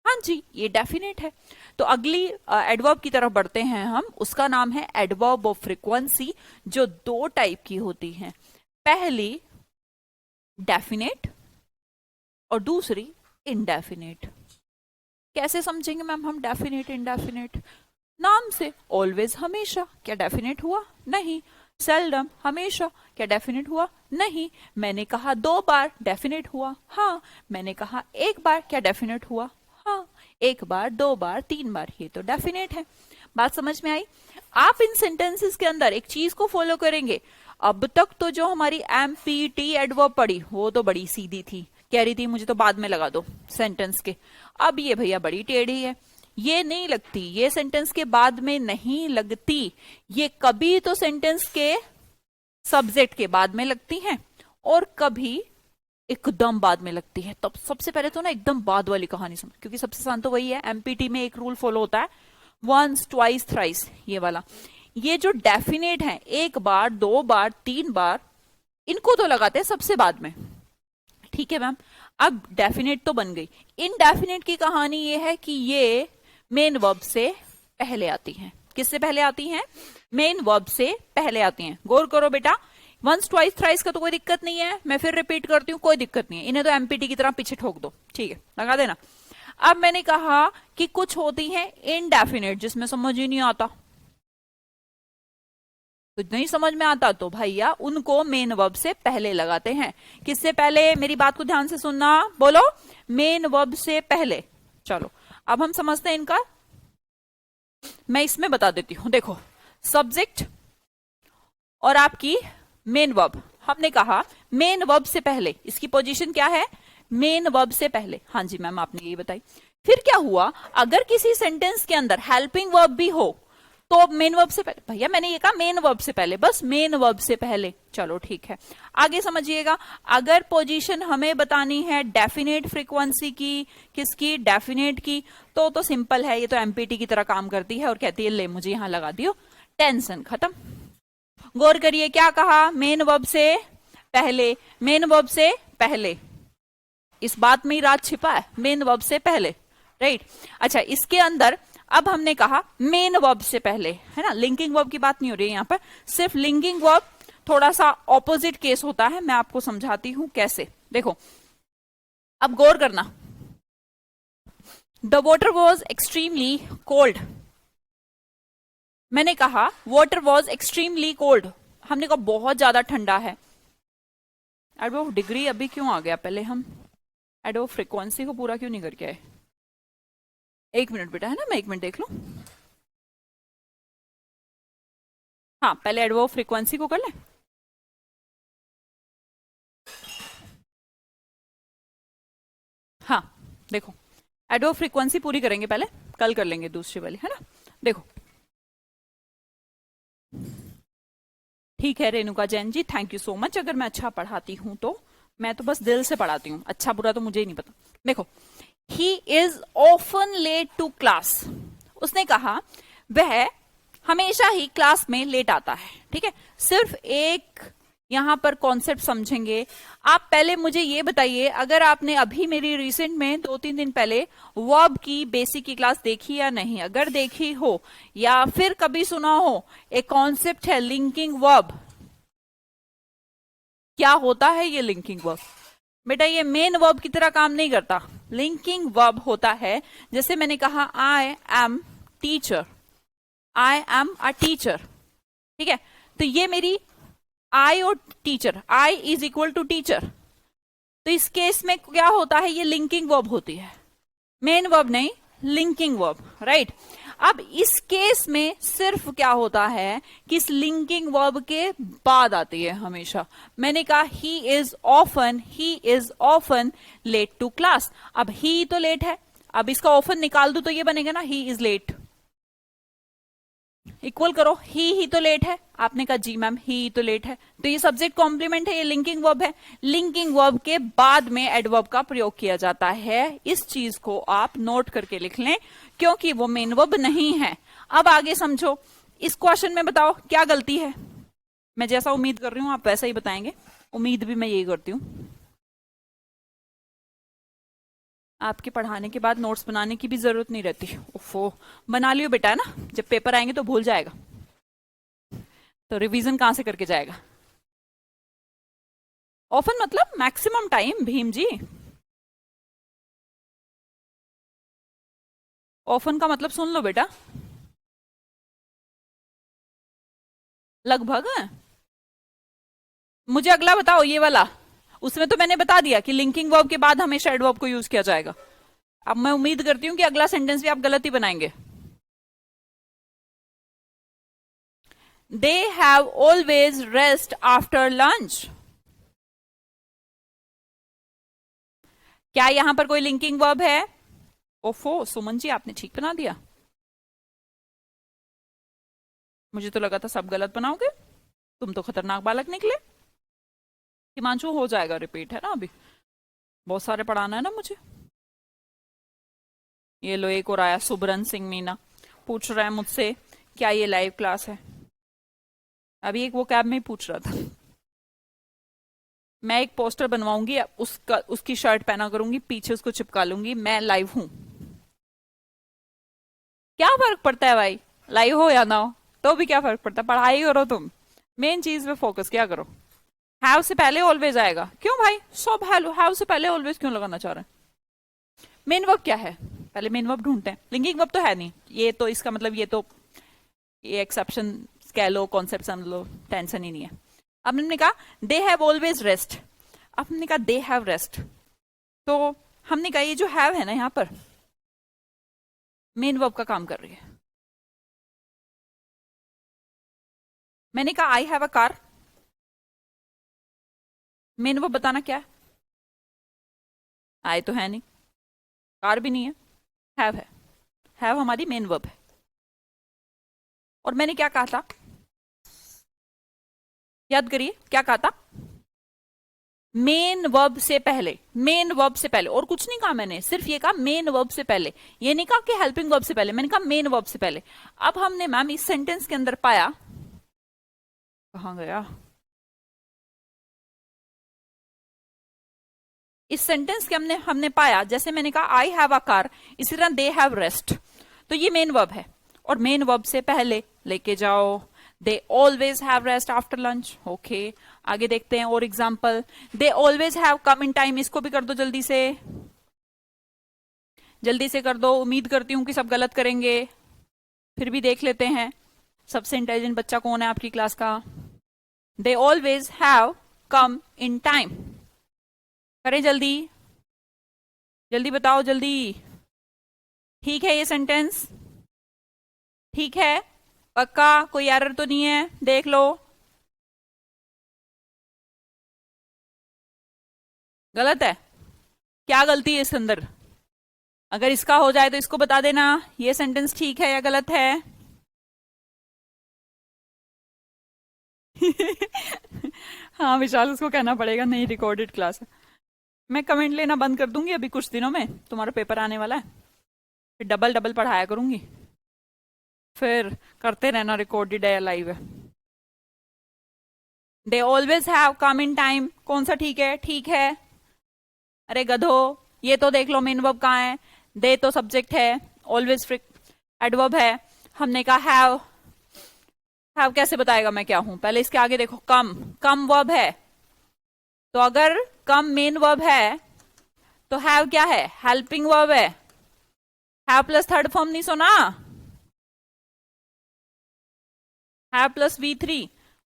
Speaker 1: हाँ जी ये डेफिनेट है। तो अगली एडवर्ब की तरफ बढ़ते हैं हम, उसका नाम है एडवर्ब ऑफ फ्रीक्वेंसी, जो 2 टाइप की होती है। पहली डेफिनेट और दूसरी इनडेफिनेट। कैसे समझेंगे मैम हम डेफिनेट इनडेफिनेट, नाम से, ऑलवेज हमेशा, क्या डेफिनेट हुआ, नहीं। सेल्डम हमेशा, क्या डेफिनेट हुआ, नहीं। मैंने कहा 2 बार, डेफिनेट हुआ, हाँ। मैंने कहा 1 बार, क्या डेफिनेट हुआ, हाँ। 1 बार, 2 बार, 3 बार, ये तो डेफिनेट है। बात समझ में आई। आप इन सेंटेंसेस के अंदर एक चीज को फॉलो करेंगे। अब तक तो जो हमारी एमपीटी एडवर्ब पड़ी वो तो बड़ी सीधी थी, कह रही थी मुझे तो बाद में लगा दो सेंटेंस के। अब ये भैया बड़ी टेढ़ी है, ये नहीं लगती, ये सेंटेंस के बाद में नहीं लगती, ये कभी तो सेंटेंस के सब्जेक्ट के बाद में लगती हैं और कभी एकदम बाद में लगती है। तब सबसे पहले तो ना एकदम बाद वाली कहानी समझ, क्योंकि सबसे आसान तो वही है। एमपीटी में एक रूल फॉलो होता है, वंस ट्वाइस थ्राइस, ये वाला। ये जो डेफिनेट है 1 बार, 2 बार, 3 बार, इनको तो लगाते हैं सबसे बाद में, ठीक है मैम। अब डेफिनेट तो बन गई। इनडेफिनेट की कहानी ये है कि ये मेन वर्ब से पहले आती हैं। किससे पहले आती हैं, मेन वर्ब से पहले आती हैं। गौर करो बेटा, वंस ट्वाइस थ्राइस का तो कोई दिक्कत नहीं है, मैं फिर रिपीट करती हूँ, कोई दिक्कत नहीं है, इन्हें तो एमपीटी की तरह पीछे ठोक दो, ठीक है, लगा देना। अब मैंने कहा कि कुछ होती हैं इनडेफिनेट जिसमें समझ ही नहीं आता, तो नहीं समझ में आता तो भैया उनको मेन वर्ब से पहले लगाते हैं। किससे पहले? मेरी बात को ध्यान से सुनना, बोलो, मेन वर्ब से पहले। चलो अब हम समझते हैं इनका, मैं इसमें बता देती हूं। देखो, सब्जेक्ट और आपकी मेन वर्ब, हमने कहा मेन वर्ब से पहले इसकी पोजीशन क्या है? मेन वर्ब से पहले। हाँ जी मैम, आपने यही बताई। फिर क्या हुआ, अगर किसी सेंटेंस के अंदर हेल्पिंग वर्ब भी हो तो मेन वर्ब से पहले। भैया मैंने ये कहा मेन वर्ब से पहले, बस मेन वर्ब से पहले। चलो ठीक है, आगे समझिएगा। अगर पोजीशन हमें बतानी है डेफिनेट फ्रीक्वेंसी की, किसकी? डेफिनेट की, तो सिंपल है, ये तो एमपीटी की तरह काम करती है और कहती है ले मुझे यहां लगा दियो, टेंशन खत्म। गौर करिए क्या कहा, मेन वर्ब से पहले, मेन वर्ब से पहले, इस बात में ही राज छिपा है, मेन वर्ब से पहले, राइट। अच्छा, इसके अंदर अब हमने कहा मेन वर्ब से पहले, है ना, लिंकिंग वर्ब की बात नहीं हो रही है यहां पर, सिर्फ लिंकिंग वर्ब। थोड़ा सा ऑपोजिट केस होता है, मैं आपको समझाती हूं कैसे। देखो अब गौर करना, the water was extremely cold. मैंने कहा वाटर वॉज एक्सट्रीमली कोल्ड, हमने कहा बहुत ज्यादा ठंडा है। एडवर्ब डिग्री अभी क्यों आ गया? पहले हम एडवर्ब फ्रीक्वेंसी को पूरा क्यों नहीं करके आए? एक मिनट बेटा, है ना, मैं एक मिनट देख लूं। हाँ, पहले एडवर्ब फ्रीक्वेंसी को कर ले। हाँ देखो, एडवर्ब फ्रीक्वेंसी पूरी करेंगे पहले, कल कर लेंगे दूसरी वाली, है ना। देखो ठीक है Renuka Jain ji, thank you so much. अगर मैं अच्छा पढ़ाती हूं तो, मैं तो बस दिल से पढ़ाती हूँ, अच्छा बुरा तो मुझे ही नहीं पता। देखो, he is often late to class, उसने कहा वह हमेशा ही क्लास में लेट आता है। ठीक है, सिर्फ एक यहां पर कॉन्सेप्ट समझेंगे। आप पहले मुझे ये बताइए, अगर आपने अभी मेरी रिसेंट में 2-3 दिन पहले वर्ब की बेसिक की क्लास देखी या नहीं, अगर देखी हो या फिर कभी सुना हो, एक कॉन्सेप्ट है लिंकिंग वर्ब। क्या होता है ये लिंकिंग वर्ब? बेटा ये मेन वर्ब की तरह काम नहीं करता। लिंकिंग वर्ब होता है, जैसे मैंने कहा I am teacher, I am a teacher. ठीक है, तो ये मेरी आई और teacher, I is equal to teacher, तो इस केस में क्या होता है, ये लिंकिंग वर्ब होती है, मेन वर्ब नहीं, लिंकिंग वर्ब, राइट। अब इस केस में सिर्फ क्या होता है कि इस लिंकिंग वर्ब के बाद आती है हमेशा। मैंने कहा he is often late to class, अब ही तो लेट है, अब इसका ऑफन निकाल दू तो ये बनेगा ना ही इज लेट, इक्वल करो, ही तो लेट है। आपने कहा जी मैम ही तो लेट है, तो ये सब्जेक्ट कॉम्प्लीमेंट है, ये लिंकिंग वर्ब है। लिंकिंग वर्ब के बाद में एडवर्ब का प्रयोग किया जाता है, इस चीज को आप नोट करके लिख लें, क्योंकि वो मेन वर्ब नहीं है। अब आगे समझो, इस क्वेश्चन में बताओ क्या गलती है। मैं जैसा उम्मीद कर रही हूं आप वैसा ही बताएंगे, उम्मीद भी मैं यही करती हूँ। आपके पढ़ाने के बाद नोट्स बनाने की भी जरूरत नहीं रहती। ओफो, बना लियो बेटा, है ना, जब पेपर आएंगे तो भूल जाएगा, तो रिवीजन कहां से करके जाएगा। ऑफन मतलब maximum time Bhim ji, often का मतलब सुन लो बेटा, लगभग है। मुझे अगला बताओ ये वाला, उसमें तो मैंने बता दिया कि लिंकिंग वर्ब के बाद हमेशा एडवर्ब को यूज किया जाएगा। अब मैं उम्मीद करती हूं कि अगला सेंटेंस भी आप गलत ही बनाएंगे। They have always rest after lunch, क्या यहां पर कोई लिंकिंग वर्ब है? ओफो सुमन जी, आपने ठीक बना दिया, मुझे तो लगा था सब गलत बनाओगे, तुम तो खतरनाक बालक निकले। हिमांशु हो जाएगा रिपीट, है ना, अभी बहुत सारे पढ़ाना है ना मुझे। ये लो एक और आया, सुबरन सिंह मीना पूछ रहा है मुझसे क्या ये लाइव क्लास है। अभी एक वो कैब में ही पूछ रहा था। मैं एक पोस्टर बनवाऊंगी, उसकी शर्ट पहना करूंगी, पीछे उसको चिपका लूंगी, मैं लाइव हूं। क्या फर्क पड़ता है भाई, लाइव हो या ना हो, तो भी क्या फर्क पड़ता है, पढ़ाई करो तुम, मेन चीज पे फोकस क्या करो। हैव से पहले ऑलवेज आएगा, क्यों भाई, सब हैव से पहले ऑलवेज क्यों लगाना चाह रहे हैं? मेन वर्ब क्या है, पहले मेन वर्ब ढूंढते हैं। लिंकिंग वर्ब तो है नहीं, ये तो इसका मतलब ये एक्सेप्शन कह लो, कॉन्सेप्ट समझ लो, टेंशन ही नहीं है। अब हमने कहा दे हैव ऑलवेज रेस्ट, अब हमने कहा दे हैव रेस्ट, तो हमने कहा ये जो हैव है ना यहाँ पर मेन वर्ब का काम कर रही है। मैंने कहा I have a car, main verb बताना क्या है, आई तो है नहीं, कार भी नहीं है, हैव हमारी मेन वर्ब है। और मैंने क्या कहा था, याद करिए क्या कहा था, मेन वर्ब से पहले, मेन वर्ब से पहले, और कुछ नहीं कहा मैंने, सिर्फ ये कहा मेन वर्ब से पहले, ये नहीं कहा कि हेल्पिंग वर्ब से पहले, मैंने कहा मेन वर्ब से पहले। अब हमने मैम इस सेंटेंस के अंदर पाया, कहां गया, इस सेंटेंस के हमने पाया, जैसे मैंने कहा आई हैव अ कार, इसी तरह दे हैव रेस्ट, तो ये मेन वर्ब है, और मेन वर्ब से पहले लेके जाओ, they always have rest after lunch. Okay, आगे देखते हैं और example, they always have come in time, इसको भी कर दो जल्दी से, जल्दी से कर दो, उम्मीद करती हूं कि सब गलत करेंगे, फिर भी देख लेते हैं सबसे इंटेलिजेंट बच्चा कौन है आपकी क्लास का। They always have come in time, करें जल्दी, जल्दी बताओ जल्दी। ठीक है ये सेंटेंस, ठीक है, पक्का कोई एरर तो नहीं है, देख लो, गलत है, क्या गलती है इसके अंदर, अगर इसका हो जाए तो इसको बता देना, ये सेंटेंस ठीक है या गलत है। हाँ विशाल, उसको कहना पड़ेगा नहीं रिकॉर्डेड क्लास है। मैं कमेंट लेना बंद कर दूंगी अभी कुछ दिनों में, तुम्हारा पेपर आने वाला है, फिर डबल डबल पढ़ाया करूंगी, फिर करते रहना रिकॉर्डेड है या लाइव है। They always have come in time, कौन सा ठीक है, ठीक है, अरे गधो, ये तो देख लो मेन वर्ब कहाँ है, दे तो सब्जेक्ट है, ऑलवेज एडवर्ब है। हमने कहा हैव कैसे बताएगा मैं क्या हूं, पहले इसके आगे देखो, कम, कम वर्ब है, तो अगर कम मेन वर्ब है तो हैव क्या है, हेल्पिंग वर्ब है, हैव प्लस थर्ड फॉर्म नहीं सुना, हैव प्लस V3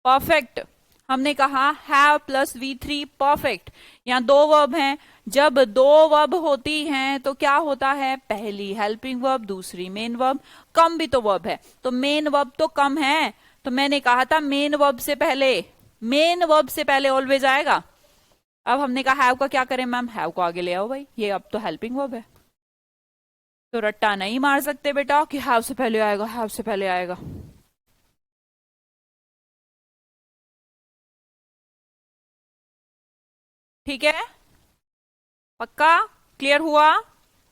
Speaker 1: परफेक्ट, हमने कहा हैव प्लस V3 परफेक्ट। यहां दो वर्ब हैं, जब दो वर्ब होती हैं तो क्या होता है, पहली हेल्पिंग वर्ब, दूसरी मेन वर्ब, कम भी तो वर्ब है, तो मेन वर्ब तो कम है, तो मैंने कहा था मेन वर्ब से पहले, मेन वर्ब से पहले ऑलवेज आएगा। अब हमने कहा हैव का क्या करें मैम, हैव को आगे ले आओ भाई, ये अब तो हेल्पिंग वर्ब है, तो रट्टा नहीं मार सकते बेटा कि हैव से पहले आएगा, हैव से पहले आएगा। ठीक है, पक्का क्लियर हुआ।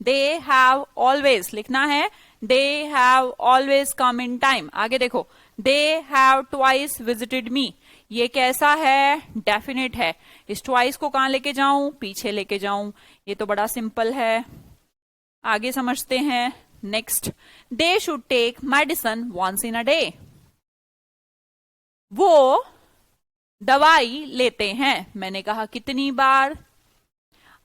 Speaker 1: दे हैव ऑलवेज लिखना है, they have always come in time. आगे देखो, दे हैव ट्वाइस विजिटेड मी, ये कैसा है, डेफिनेट है, इस ट्वाइस को कहां लेके जाऊं, पीछे लेके जाऊं, ये तो बड़ा सिंपल है। आगे समझते हैं next, they should take medicine once in a day, वो दवाई लेते हैं, मैंने कहा कितनी बार,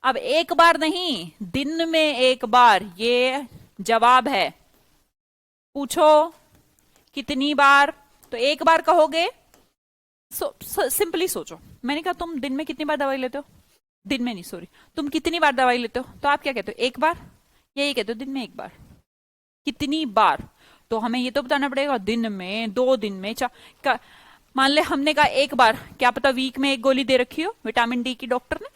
Speaker 1: अब एक बार नहीं, दिन में एक बार, ये जवाब है, पूछो कितनी बार, तो एक बार कहोगे, सिंपली सोचो, मैंने कहा तुम दिन में कितनी बार दवाई लेते हो, दिन में नहीं सॉरी, तुम कितनी बार दवाई लेते हो, तो आप क्या कहते हो, एक बार, यही कहते हो दिन में एक बार, कितनी बार, तो हमें ये तो बताना पड़ेगा दिन में, 2 दिन में, मान ले हमने कहा एक बार, क्या पता वीक में एक गोली दे रखी हो विटामिन डी की डॉक्टर ने,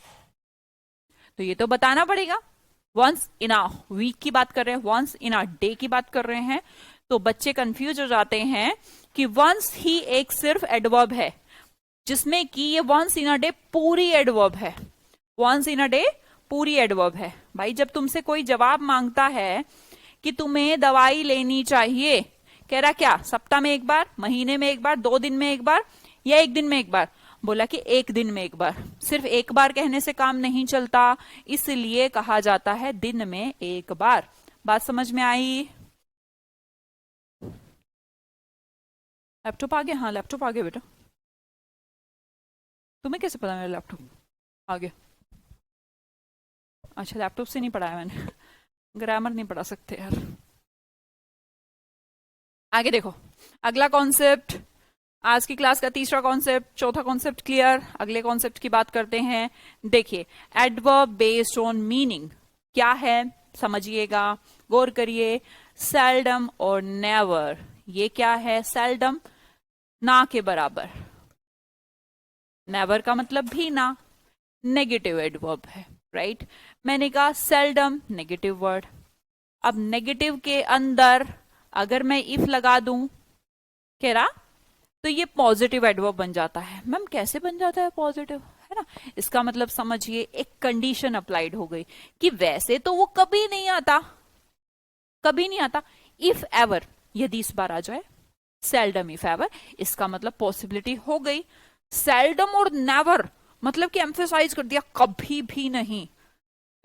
Speaker 1: तो ये तो बताना पड़ेगा। वंस इन अ वीक की बात कर रहे हैं, वंस इन अ डे की बात कर रहे हैं, तो बच्चे कंफ्यूज हो जाते हैं कि वंस ही एक सिर्फ एडवर्ब है, जिसमें कि ये वंस इन अ डे पूरी एडवर्ब है, वंस इन अ डे पूरी एडवर्ब है। भाई जब तुमसे कोई जवाब मांगता है कि तुम्हें दवाई लेनी चाहिए, कह रहा क्या, सप्ताह में एक बार, महीने में एक बार, 2 दिन में एक बार, या 1 दिन में एक बार, बोला कि 1 दिन में एक बार, सिर्फ एक बार कहने से काम नहीं चलता, इसलिए कहा जाता है दिन में एक बार। बात समझ में आई। लैपटॉप आ गया, हाँ लैपटॉप आ गया बेटा, तुम्हें कैसे पता मेरा लैपटॉप आ गया, अच्छा लैपटॉप से नहीं पढ़ाया मैंने। ग्रामर नहीं पढ़ा सकते यार। आगे देखो, अगला कॉन्सेप्ट, आज की क्लास का तीसरा कॉन्सेप्ट, चौथा कॉन्सेप्ट क्लियर। अगले कॉन्सेप्ट की बात करते हैं। देखिए, एडवर्ब बेस्ड ऑन मीनिंग क्या है, समझिएगा, गौर करिए। सेल्डम और नेवर, ये क्या है? सेल्डम ना के बराबर, नेवर का मतलब भी ना, नेगेटिव एडवर्ब है, राइट। मैंने कहा सेल्डम नेगेटिव वर्ड। अब नेगेटिव के अंदर अगर मैं इफ लगा दूं, कह रहा, तो ये पॉजिटिव एडवर्ब बन जाता है। मैम कैसे बन जाता है पॉजिटिव, है ना? इसका मतलब समझिए, एक कंडीशन अप्लाइड हो गई कि वैसे तो वो कभी नहीं आता, कभी नहीं आता, इफ एवर, यदि इस बार आ जाए, सेल्डम इफ एवर, इसका मतलब पॉसिबिलिटी हो गई। सेल्डम और नेवर मतलब कि एम्फेसाइज कर दिया, कभी भी नहीं।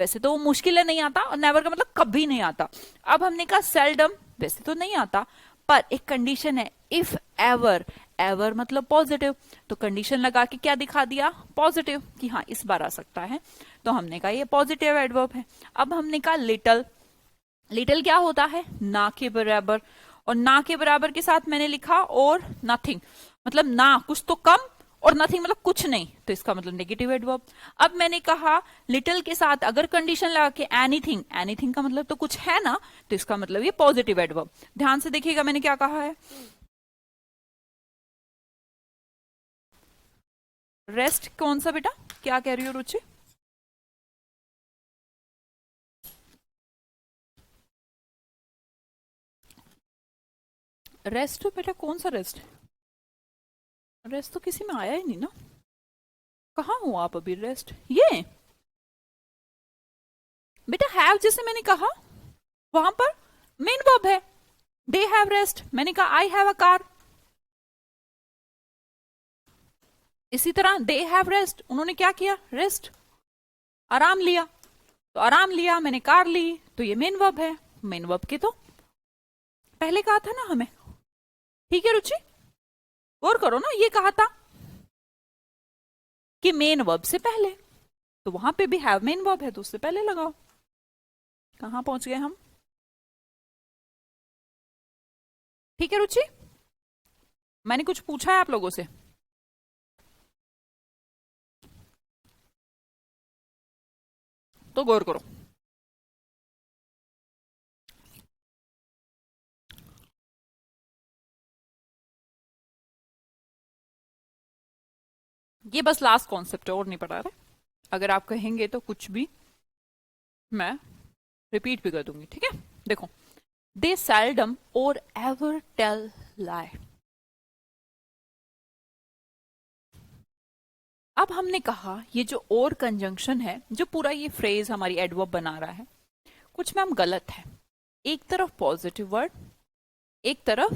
Speaker 1: वैसे तो वो मुश्किल है नहीं आता, और नेवर का मतलब कभी नहीं आता। अब हमने कहा सेल्डम वैसे तो नहीं आता, पर एक कंडीशन है, इफ एवर, एवर मतलब पॉजिटिव, तो कंडीशन लगा के क्या दिखा दिया? पॉजिटिव, कि हाँ इस बार आ सकता है। तो हमने कहा ये पॉजिटिव एडवर्ब है। अब हमने कहा लिटल, लिटल क्या होता है? ना के बराबर, और ना के बराबर के साथ मैंने लिखा और नथिंग, मतलब ना कुछ तो कम, और नथिंग मतलब कुछ नहीं, तो इसका मतलब नेगेटिव एडवर्ब। अब मैंने कहा लिटिल के साथ अगर कंडीशन लगा के एनीथिंग, एनीथिंग का मतलब तो कुछ है ना, तो इसका मतलब ये पॉजिटिव एडवर्ब। ध्यान से देखिएगा मैंने क्या कहा है। रेस्ट कौन सा बेटा, क्या कह रही हो रुचि? रेस्ट तो बेटा कौन सा रेस्ट? रेस्ट तो किसी में आया ही नहीं ना। कहाँ हो आप अभी? रेस्ट ये बेटा हैव, जैसे मैंने कहा वहां पर मेन वर्ब है, दे हैव रेस्ट। मैंने कहा आई हैव अ कार, इसी तरह दे हैव रेस्ट, उन्होंने क्या किया? रेस्ट, आराम लिया। तो आराम लिया, मैंने कार ली, तो ये मेन वर्ब है। मेन वर्ब के तो पहले कहा था ना हमें, ठीक है रुचि? गौर करो ना, ये कहा था कि मेन वर्ब से पहले, तो वहां पे भी हैव मेन वर्ब है, तो उससे पहले लगाओ। कहां पहुंच गए हम? ठीक है रुचि, मैंने कुछ पूछा है आप लोगों से? तो गौर करो। ये बस लास्ट कॉन्सेप्ट है, और नहीं पढ़ा रहे। अगर आप कहेंगे तो कुछ भी मैं रिपीट भी कर दूंगी, ठीक है? देखो, दे सेल्डम और एवर टेल लाई। अब हमने कहा ये जो और कंजंक्शन है, जो पूरा ये फ्रेज हमारी एडवर्ब बना रहा है, कुछ मैम गलत है। एक तरफ पॉजिटिव वर्ड, एक तरफ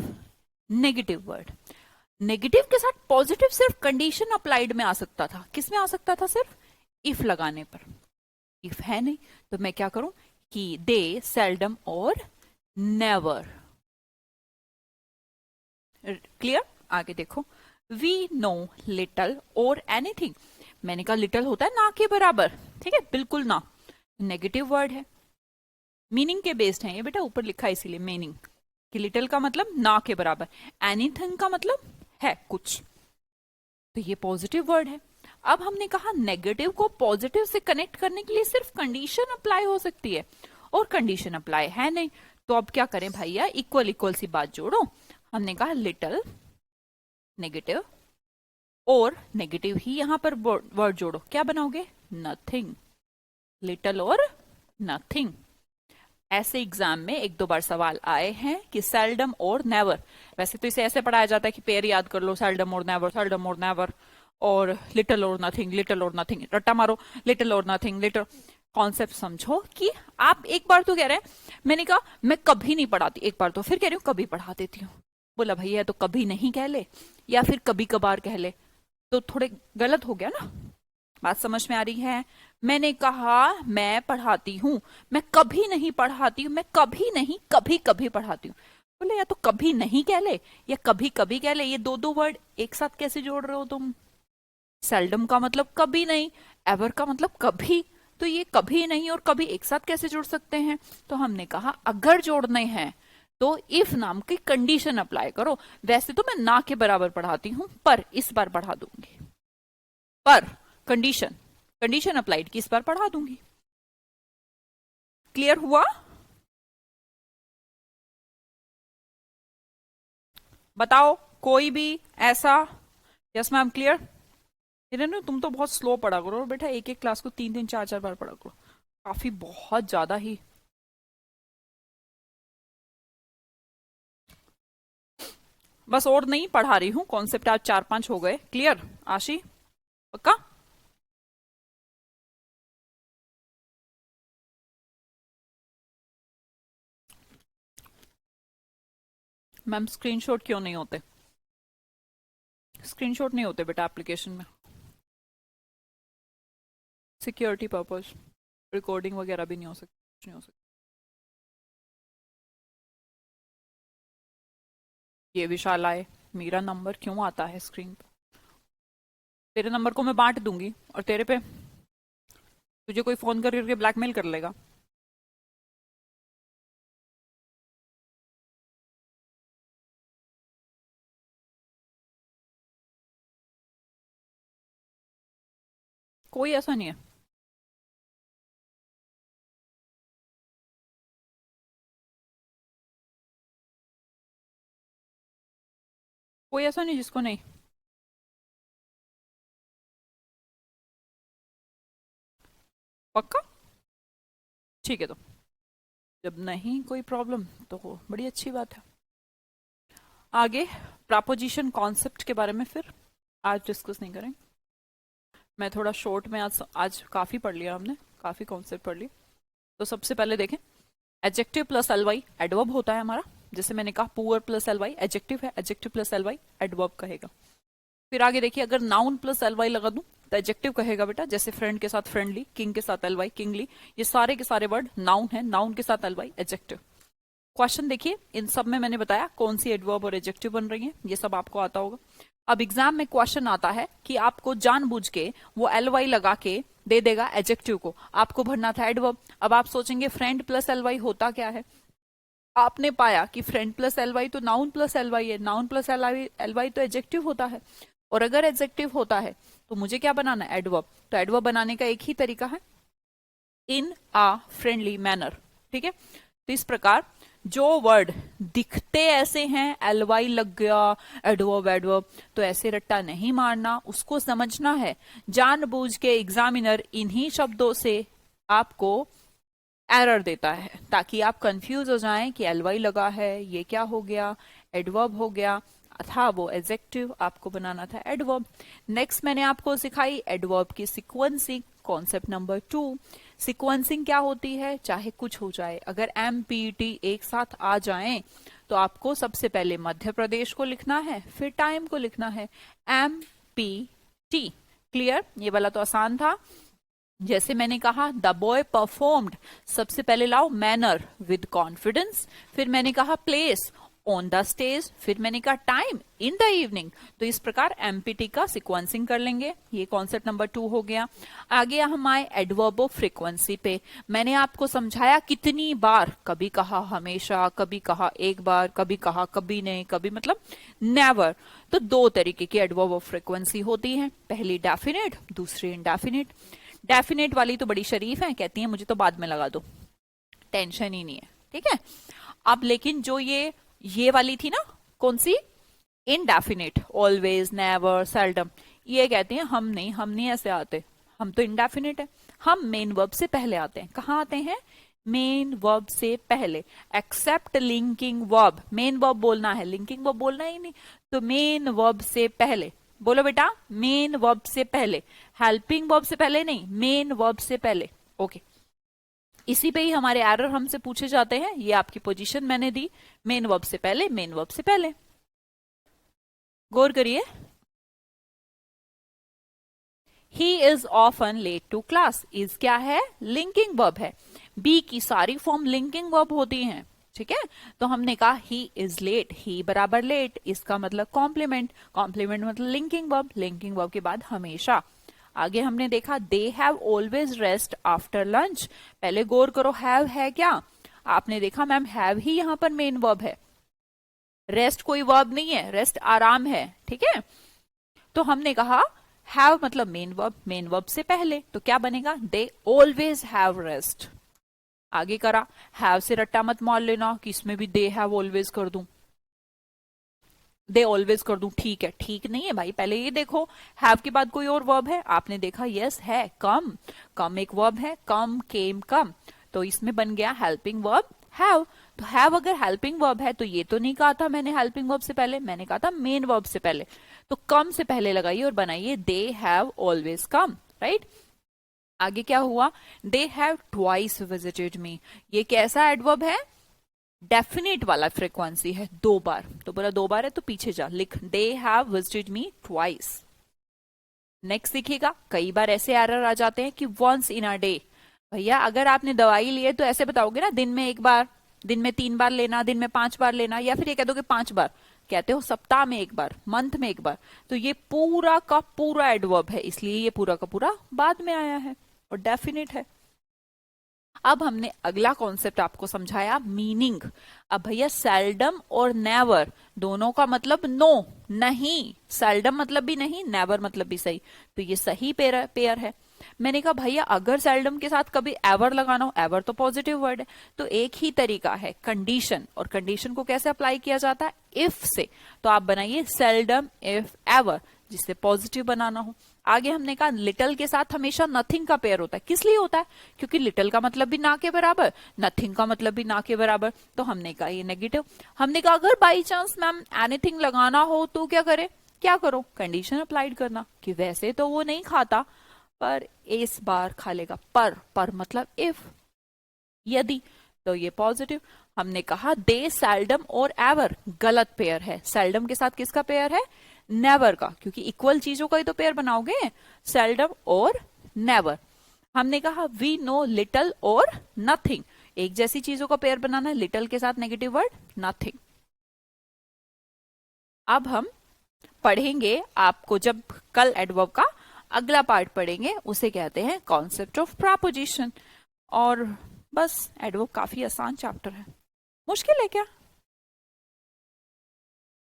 Speaker 1: नेगेटिव वर्ड। नेगेटिव के साथ पॉजिटिव सिर्फ कंडीशन अप्लाइड में आ सकता था। किस में आ सकता था? सिर्फ इफ लगाने पर। इफ है नहीं, तो मैं क्या करूं कि दे सेल्डम और नेवर। क्लियर? आगे देखो, वी नो लिटल और एनीथिंग। मैंने कहा लिटल होता है ना के बराबर, ठीक है, बिल्कुल ना, नेगेटिव वर्ड है, मीनिंग के बेस्ड है ये बेटा, ऊपर लिखा है इसीलिए मीनिंग, कि लिटल का मतलब ना के बराबर, एनीथिंग का मतलब है कुछ, तो ये पॉजिटिव वर्ड है। अब हमने कहा नेगेटिव को पॉजिटिव से कनेक्ट करने के लिए सिर्फ कंडीशन अप्लाई हो सकती है, और कंडीशन अप्लाई है नहीं, तो अब क्या करें भैया? इक्वल इक्वल सी बात जोड़ो। हमने कहा लिटल नेगेटिव, और नेगेटिव ही यहां पर वर्ड जोड़ो, क्या बनाओगे? नथिंग। लिटल और नथिंग। ऐसे एग्जाम में एक दो बार सवाल आए हैं कि सेल्डम और नेवर। वैसे तो इसे ऐसे पढ़ाया जाता है कि पेयर याद कर लो, सेल्डम और नेवर, सेल्डम और नेवर, और लिटल और नथिंग, लिटल और नथिंग, रट्टा मारो, लिटल और नथिंग, लिटल। कॉन्सेप्ट समझो कि आप एक बार तो कह रहे हैं, मैंने कहा मैं कभी नहीं पढ़ाती, एक बार तो फिर कह रही हूँ कभी पढ़ा देती हूँ। बोला भैया तो कभी नहीं कह ले, या फिर कभी कभार कह ले, तो थोड़े गलत हो गया ना। बात समझ में आ रही है? मैंने कहा मैं पढ़ाती हूं, मैं कभी नहीं पढ़ाती हूं, मैं कभी नहीं, कभी कभी पढ़ाती हूँ। बोले या तो कभी नहीं कह ले या कभी कभी कह ले, ये दो दो वर्ड एक साथ कैसे जोड़ रहे हो तुम? सेल्डम का मतलब कभी नहीं, एवर का मतलब कभी, तो ये कभी नहीं और कभी एक साथ कैसे जोड़ सकते हैं? तो हमने कहा अगर जोड़ने हैं तो इफ नाम की कंडीशन अप्लाई करो। वैसे तो मैं ना के बराबर पढ़ाती हूं, पर इस बार पढ़ा दूंगी, पर कंडीशन कंडीशन अप्लाइड की इस बार पढ़ा दूंगी। क्लियर हुआ? बताओ कोई भी ऐसा? Yes ma'am clear. ना तुम तो बहुत स्लो पढ़ा करो बेटा, एक एक क्लास को 3 3 4 4 बार पढ़ा करो, काफी बहुत ज्यादा ही। बस और नहीं पढ़ा रही हूं, कॉन्सेप्ट आज 4 5 हो गए। क्लियर आशी? पक्का? मैम स्क्रीनशॉट क्यों नहीं होते? स्क्रीनशॉट नहीं होते बेटा एप्लीकेशन में, सिक्योरिटी पर्पज, रिकॉर्डिंग वगैरह भी नहीं हो सकती, कुछ नहीं हो सकता। ये विशाल आए, मेरा नंबर क्यों आता है स्क्रीन पर? तेरे नंबर को मैं बांट दूंगी और तेरे पे तुझे कोई फोन करके ब्लैकमेल कर लेगा। कोई ऐसा नहीं है। कोई ऐसा नहीं जिसको नहीं। पक्का? ठीक है, तो जब नहीं कोई प्रॉब्लम तो बड़ी अच्छी बात है। आगे प्रपोजिशन कॉन्सेप्ट के बारे में फिर आज डिस्कस नहीं करें। मैं थोड़ा शॉर्ट में आज काफी पढ़ लिया हमने, काफी कॉन्सेप्ट पढ़ लिए। तो सबसे पहले देखें, एडजेक्टिव प्लस एलवाई एडवर्ब होता है हमारा। जैसे मैंने कहा पुअर प्लस एलवाई एडजेक्टिव है, एडजेक्टिव प्लस एलवाई एडवर्ब कहेगा। फिर आगे देखिए, अगर नाउन प्लस एलवाई लगा दूं तो एडजेक्टिव कहेगा बेटा। जैसे फ्रेंड के साथ फ्रेंडली, किंग के साथ एलवाई किंगली, ये सारे के सारे वर्ड नाउन है, नाउन के साथ एलवाई एडजेक्टिव। क्वेश्चन देखिए, इन सब में मैंने बताया कौन सी एडवर्ब और एडजेक्टिव बन रही है, ये सब आपको आता होगा। अब एग्जाम में क्वेश्चन आता है कि आपको जानबूझ के वो एलवाई लगा के दे देगा एडजेक्टिव को, आपको भरना था एडवर्ब। अब आप सोचेंगे फ्रेंड प्लस एलवाई होता क्या है? आपने पाया कि फ्रेंड प्लस एलवाई तो नाउन प्लस एलवाई है, नाउन प्लस एलवाई तो एडजेक्टिव होता है। और अगर एडजेक्टिव होता है तो मुझे क्या बनाना है? एडवर्ब। तो एडवर्ब बनाने का एक ही तरीका है, इन आ फ्रेंडली मैनर। ठीक है, तो इस प्रकार जो वर्ड दिखते ऐसे हैं, एलवाई लग गया, एडवर्ब एडवर्ब, तो ऐसे रट्टा नहीं मारना, उसको समझना है। जानबूझ के एग्जामिनर इन्हीं शब्दों से आपको एरर देता है ताकि आप कंफ्यूज हो जाएं कि एलवाई लगा है, ये क्या हो गया, एडवर्ब हो गया था, वो एडजेक्टिव, आपको बनाना था एडवर्ब। नेक्स्ट मैंने आपको सिखाई एडवर्ब की सीक्वेंसिंग, कॉन्सेप्ट नंबर 2। सीक्वेंसिंग क्या होती है? चाहे कुछ हो जाए, अगर एम पी टी एक साथ आ जाएं तो आपको सबसे पहले मध्य प्रदेश को लिखना है, फिर टाइम को लिखना है, एम पी टी। क्लियर? ये वाला तो आसान था। जैसे मैंने कहा द बॉय परफॉर्म्ड, सबसे पहले लाओ मैनर विद कॉन्फिडेंस, फिर मैंने कहा प्लेस ऑन द स्टेज, फिर मैंने कहा टाइम इन द इवनिंग। तो इस प्रकार एमपीटी का सिक्वेंसिंग कर लेंगे। ये कॉन्सेप्ट नंबर 2 हो गया। आगे हम आए एडवर्ब ऑफ फ्रीक्वेंसी पे। मैंने आपको समझाया कितनी बार, कभी कहा हमेशा, कभी कहा एक बार, कभी कहा कभी नहीं, कभी मतलब नेवर। तो दो तरीके की एडवर्ब ऑफ फ्रीक्वेंसी होती है, पहली डेफिनेट, दूसरी इनडेफिनेट। डेफिनेट वाली तो बड़ी शरीफ है, कहती है मुझे तो बाद में लगा दो, टेंशन ही नहीं है। ठीक है, अब लेकिन जो ये वाली थी ना, कौन सी? इनडेफिनेट, ऑलवेज, नेवर, सेल्डम, ये कहते हैं हम नहीं ऐसे आते, हम तो इनडेफिनेट है। हम मेन वर्ब से पहले आते हैं। कहाँ आते हैं? मेन वर्ब से पहले, except linking verb. Main verb बोलना है, लिंकिंग वर्ब बोलना ही नहीं, तो मेन वर्ब से पहले बोलो बेटा, मेन वर्ब से पहले, हेल्पिंग वर्ब से पहले नहीं, मेन वर्ब से पहले। ओके, इसी पे ही हमारे एरर हमसे पूछे जाते हैं। ये आपकी पोजीशन मैंने दी, मेन वर्ब से पहले, मेन वर्ब से पहले। गौर करिए, he is often late to class, is क्या है? लिंकिंग वर्ब है। बी की सारी फॉर्म लिंकिंग वर्ब होती हैं। ठीक है, तो हमने कहा ही इज लेट, ही बराबर लेट, इसका मतलब कॉम्प्लीमेंट, कॉम्प्लीमेंट मतलब लिंकिंग वर्ब, लिंकिंग वर्ब के बाद हमेशा आगे हमने देखा they have always rest after lunch. पहले गौर करो, हैव है क्या? आपने देखा मैम हैव ही यहां पर मेन वर्ब है, रेस्ट कोई वर्ब नहीं है, रेस्ट आराम है, ठीक है। तो हमने कहा हैव मतलब मेन वर्ब, मेन वर्ब से पहले, तो क्या बनेगा? They always have rest. आगे करा, हैव से रट्टा मत मार लेना कि इसमें भी दे हैव ऑलवेज कर दूं, दे ऑलवेज कर दूं, ठीक है, ठीक नहीं है भाई। पहले ये देखो हैव के बाद कोई और वर्ब है? आपने देखा यस है, कम, कम एक वर्ब है, कम, केम, कम, तो इसमें बन गया हेल्पिंग वर्ब हैव। तो हैव अगर हेल्पिंग वर्ब है तो ये तो नहीं कहा था मैंने हेल्पिंग वर्ब से पहले, मैंने कहा था मेन वर्ब से पहले, तो कम से पहले लगाइए और बनाइए they have always come, right. आगे क्या हुआ? दे हैव ट्वाइस विजिटेड मी। ये कैसा एडवर्ब है? डेफिनेट वाला फ्रीक्वेंसी है, दो बार, तो बोला दो बार है तो पीछे जा लिख they have visited me twice. Next देखिएगा, कई बार ऐसे एरर आ जाते हैं कि वंस इन अ डे। भैया अगर आपने दवाई ली है तो ऐसे बताओगे ना, दिन में एक बार, दिन में 3 बार लेना, दिन में 5 बार लेना, या फिर ये कह दोगे 5 बार, कहते हो सप्ताह में एक बार, मंथ में एक बार। तो ये पूरा का पूरा एडवर्ब है, इसलिए ये पूरा का पूरा बाद में आया है और डेफिनेट है। अब हमने अगला कॉन्सेप्ट आपको समझाया, मीनिंग। अब भैया सेल्डम और नेवर दोनों का मतलब नो, नहीं, सेल्डम मतलब भी नहीं, नेवर मतलब भी सही, तो ये सही पेयर है। मैंने कहा भैया अगर सेल्डम के साथ कभी एवर लगाना हो, एवर तो पॉजिटिव वर्ड है, तो एक ही तरीका है, कंडीशन, और कंडीशन को कैसे अप्लाई किया जाता है? इफ से। तो आप बनाइए सेल्डम इफ एवर, जिससे पॉजिटिव बनाना हो। आगे हमने कहा लिटल के साथ हमेशा नथिंग का पेयर होता है। किस लिए होता है? क्योंकि लिटल का मतलब भी ना के बराबर, नथिंग का मतलब भी ना के बराबर, तो हमने कहा ये नेगेटिव। हमने कहा अगर बाई चांस मैम एनीथिंग लगाना हो तो क्या करे? क्या करो? कंडीशन अप्लाइड करना, कि वैसे तो वो नहीं खाता पर इस बार खा लेगा, पर मतलब इफ, यदि, तो ये पॉजिटिव। हमने कहा दे सेल्डम और एवर गलत पेयर है, सेल्डम के साथ किसका पेयर है? नेवर का, क्योंकि इक्वल चीजों का ही तो पेयर बनाओगे, सेल्डम और नेवर। हमने कहा वी नो लिटल और नथिंग, एक जैसी चीजों का पेयर बनाना है, लिटल के साथ नेगेटिव वर्ड नथिंग। अब हम पढ़ेंगे, आपको जब कल एडवर्ब का अगला पार्ट पढ़ेंगे, उसे कहते हैं कॉन्सेप्ट ऑफ प्रपोजिशन। और बस एडवर्ब काफी आसान चैप्टर है। मुश्किल है क्या?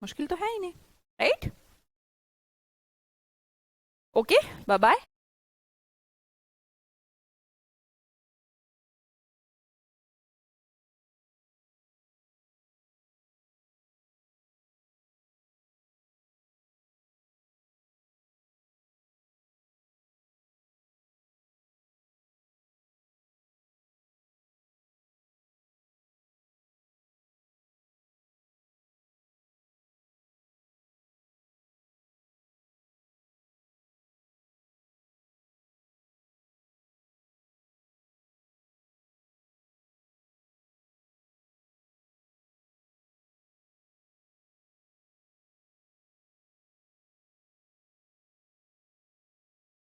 Speaker 1: मुश्किल तो है ही नहीं, राइट? Okay, bye bye.